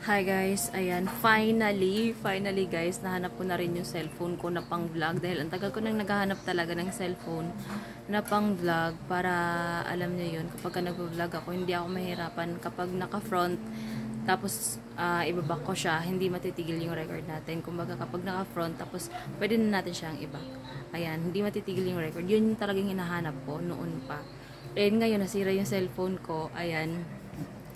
Hi guys, ayan, finally guys, nahanap ko na rin yung cellphone ko na pang vlog dahil ang tagal ko nang naghahanap talaga ng cellphone na pang vlog para alam niyo yun, kapag nag-vlog ako, hindi ako mahirapan kapag naka-front tapos ibaback ko siya, hindi matitigil yung record natin. Kumbaga kapag naka-front tapos pwede na natin siyang i-back. Ayan, hindi matitigil yung record. Yun yung talagang hinahanap ko noon pa. And ngayon nasira yung cellphone ko. Ayan.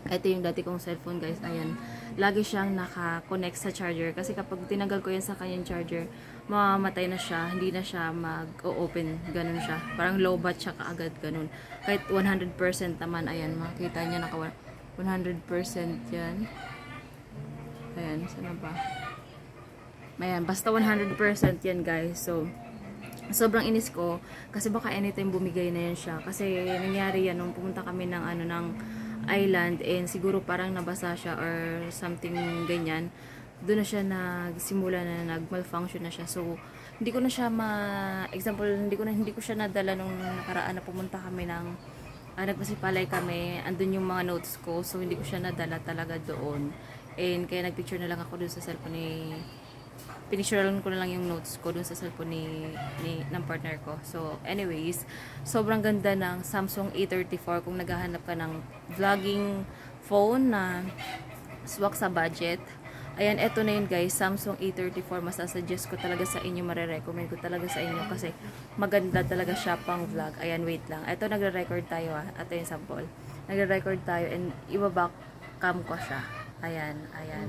Ito yung dati kong cellphone guys, ayan. Lagi siyang naka-connect sa charger. Kasi kapag tinanggal ko yan sa kanyang charger, mamamatay na siya. Hindi na siya mag-open. Ganun siya. Parang low bat siya kaagad. Ganun. Kahit 100% naman, ayan. Makikita niya naka 100% yan. Ayan, sana ba? Ayan, basta 100% yan guys. So, sobrang inis ko. Kasi baka anytime bumigay na yan siya. Kasi nangyari yan nung pumunta kami ng island and siguro parang nabasa siya or something ganyan. Doon na siya nagsimula na nag-malfunction na siya. So, hindi ko na siya example, hindi ko siya nadala nung nakaraan na pumunta kami ng nagpasipalay kami. Andun yung mga notes ko. So, hindi ko siya nadala talaga doon. And kaya nagpicture na lang ako doon sa cellphone pinicturean ko na lang yung notes ko dun sa cellphone ng partner ko. So, anyways, sobrang ganda ng Samsung A34 kung naghahanap ka ng vlogging phone na swak sa budget. Ayan, eto na yun guys, Samsung A34. Masasuggest ko talaga sa inyo, marirecommend ko talaga sa inyo kasi maganda talaga siya pang vlog. Ayan, wait lang. Eto, nagre-record tayo Ito yung sample. Nagre-record tayo and ibaback cam ko siya. Ayan, ayan.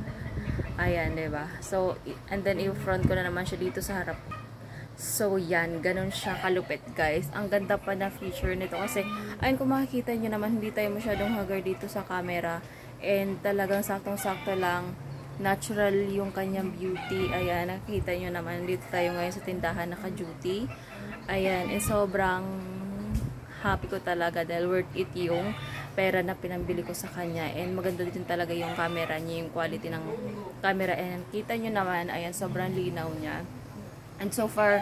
Ayan, diba? So, and then i-front ko na naman siya dito sa harap. So, yan. Ganun siya kalupit, guys. Ang ganda pa na feature nito kasi, ayun, kung makikita nyo naman, hindi tayo masyadong haggard dito sa camera. And talagang saktong-sakto lang. Natural yung kanyang beauty. Ayan, nakikita nyo naman. Dito tayo ngayon sa tindahan naka-duty. Ayan, and sobrang happy ko talaga dahil worth it yung pera na pinambili ko sa kanya. And maganda din talaga yung camera niya, yung quality ng camera. And kita nyo naman, ayan, sobrang linaw niya. And so far,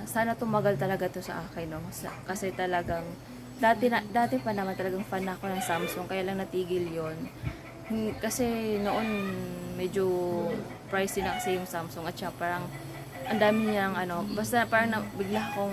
sana tumagal talaga to sa akin, no? Kasi talagang, dati pa naman talagang fan ako ng Samsung, kaya lang natigil yon. Kasi noon, medyo pricey na kasi yung Samsung, at siya parang, ang dami niyang basta parang bigla akong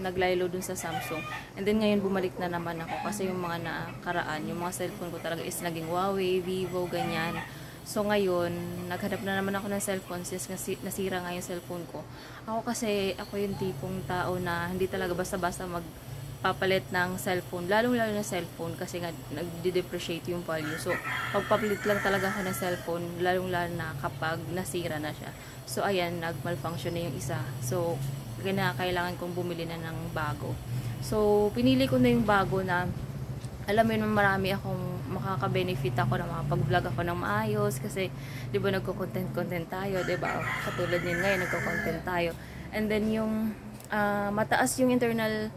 naglaylo dun sa Samsung. And then ngayon bumalik na naman ako kasi yung mga nakaraan, yung mga cellphone ko talaga is naging Huawei, Vivo, ganyan. So ngayon, naghanap na naman ako ng cellphone since nasira nga yung cellphone ko. Ako kasi, ako yung tipong tao na hindi talaga basta-basta magpapalit ng cellphone, lalong-lalo na cellphone kasi nga nagde-depreciate yung value. So, pagpapalit lang talaga ako ng cellphone, lalong-lalo na kapag nasira na siya. So, ayan, nag-malfunction na yung isa. So, kailangan kong bumili na ng bago. So, pinili ko na yung bago na, alam mo yun, marami akong makaka-benefit ako na makapag-vlog ako ng maayos kasi, di ba, nagko-content tayo, di ba? Katulad din ngayon, nagko-content tayo. And then, yung mataas yung internal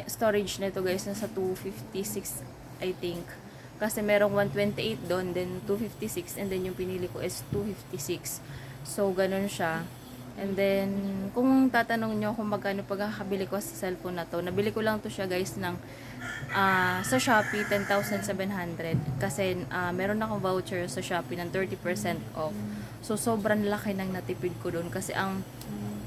storage nito guys, nasa 256, I think. Kasi merong 128 doon, then 256, and then yung pinili ko is 256. So, ganun siya. And then, kung tatanong nyo kung magkano pagkakabili ko sa cellphone na to, nabili ko lang to siya guys ng sa Shopee, 10,700. Kasi meron akong voucher sa Shopee ng 30% off. So, sobrang laki ng natipid ko doon. Kasi ang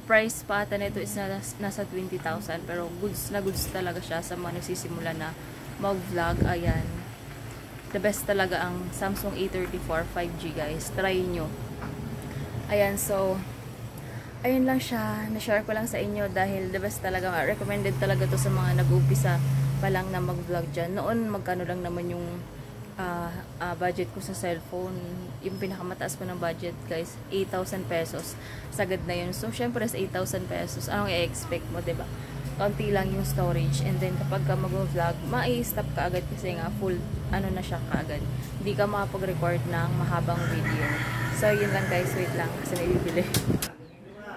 price pa ata nito is nasa 20,000. Pero goods na goods talaga siya sa mga nagsisimula na mag-vlog. Ayan. The best talaga ang Samsung A34 5G guys. Try nyo. Ayan, so ayun lang siya. Na-share ko lang sa inyo dahil the best talaga. Recommended talaga to sa mga nag-umpisa pa lang na mag-vlog dyan. Noon, magkano lang naman yung budget ko sa cellphone. Yung pinakamataas ko ng budget guys, 8,000 pesos. Sagad na yun. So, syempre sa 8,000 pesos, anong i-expect mo, diba? Konti lang yung storage, and then kapag ka mag-vlog, ma-stop ka agad kasi nga full na siya kaagad. Hindi ka makapag-record ng mahabang video. So yun lang guys, wait lang kasi may bibili.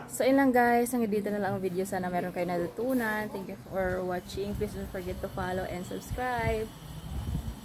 So yun lang guys, hanggang dito na lang ang video. Sana meron kayo natutunan. Thank you for watching. Please don't forget to follow and subscribe.